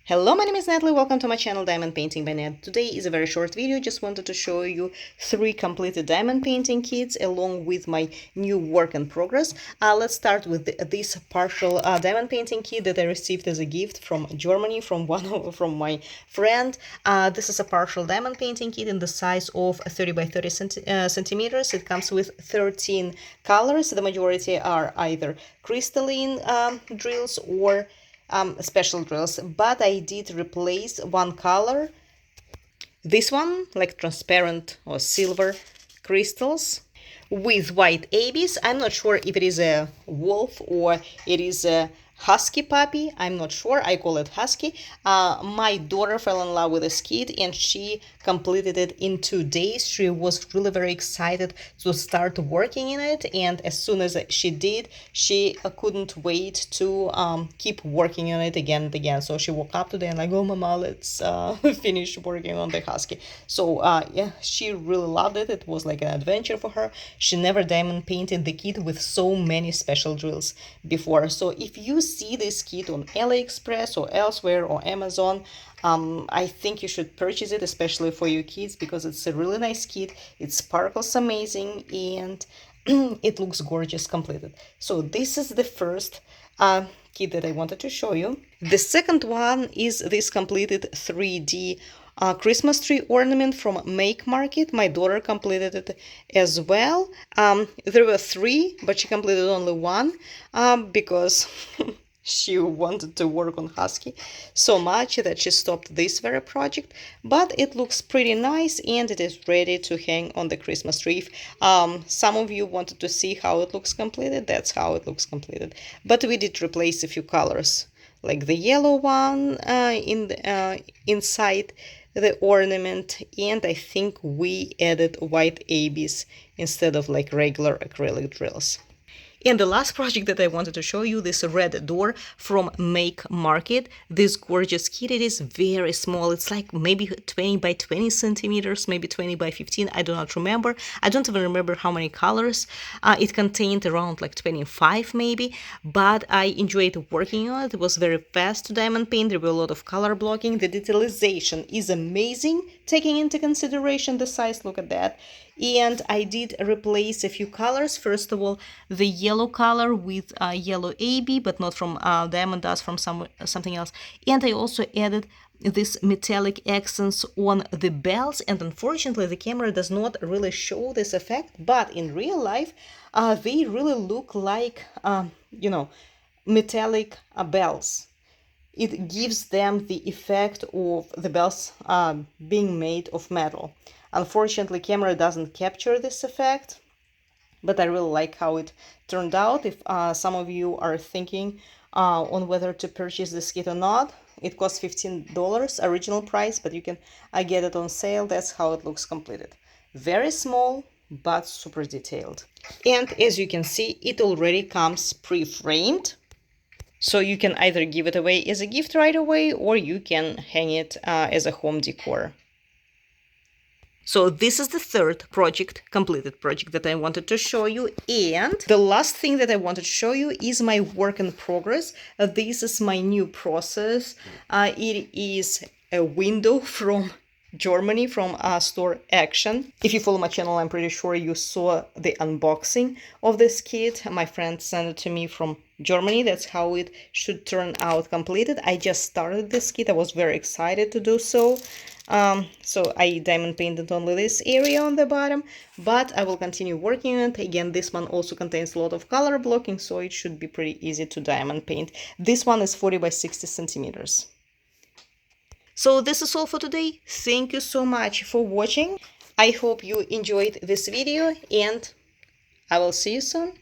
Hello, my name is Natalie. Welcome to my channel Diamond Painting by Nat. Today is a very short video. Just wanted to show you 3 completed diamond painting kits along with my new work in progress. Let's start with this partial diamond painting kit that I received as a gift from Germany from from my friend. This is a partial diamond painting kit in the size of 30 by 30 centimeters. It comes with 13 colors. The majority are either crystalline drills or special drills, but I did replace one color, this one, like transparent or silver crystals, with white ABs. I'm not sure if it is a wolf or it is a husky puppy. I'm not sure. I call it husky. My daughter fell in love with this kit and she completed it in 2 days. She was really very excited to start working in it, and as soon as she did, she couldn't wait to keep working on it again and again. So she woke up today and like, oh mama, let's finish working on the husky. So yeah, she really loved it. It was like an adventure for her. She never diamond painted the kit with so many special drills before. So if you see this kit on AliExpress or elsewhere or Amazon, I think you should purchase it, especially for your kids, because it's a really nice kit. It sparkles amazing and it looks gorgeous completed. So this is the first kit that I wanted to show you. The second one is this completed 3D Christmas tree ornament from Make Market. My daughter completed it as well. There were 3, but she completed only 1 because she wanted to work on husky so much that she stopped this very project. But it looks pretty nice and it is ready to hang on the Christmas tree. If some of you wanted to see how it looks completed, that's how it looks completed. But we did replace a few colors, like the yellow one inside the ornament, and I think we added white ABs instead of like regular acrylic drills. And the last project that I wanted to show you, this red door from Make Market. This gorgeous kit, it is very small. It's like maybe 20 by 20 centimeters, maybe 20 by 15. I do not remember. I don't even remember how many colors. It contained around like 25 maybe, but I enjoyed working on it. It was very fast to diamond paint. There were a lot of color blocking. The detailization is amazing, taking into consideration the size. Look at that. And I did replace a few colors. First of all, the yellow color with yellow AB, but not from diamond dust, from something else. And I also added this metallic accents on the bells, and unfortunately the camera does not really show this effect, but in real life they really look like you know, metallic bells. It gives them the effect of the bells being made of metal. Unfortunately, camera doesn't capture this effect, but I really like how it turned out. If some of you are thinking on whether to purchase this kit or not, it costs $15 original price, but you can get it on sale. That's how it looks completed. Very small, but super detailed. And as you can see, it already comes pre-framed. So you can either give it away as a gift right away, or you can hang it as a home decor. So this is the third completed project that I wanted to show you. And the last thing that I wanted to show you is my work in progress. This is my new process. It is a window from Germany, from store Action. If you follow my channel, I'm pretty sure you saw the unboxing of this kit. My friend sent it to me from Germany. That's how it should turn out completed. I just started this kit. I was very excited to do so. So I diamond painted only this area on the bottom, but I will continue working on it. Again, this one also contains a lot of color blocking, so it should be pretty easy to diamond paint. This one is 40 by 60 centimeters. So this is all for today. Thank you so much for watching. I hope you enjoyed this video and I will see you soon.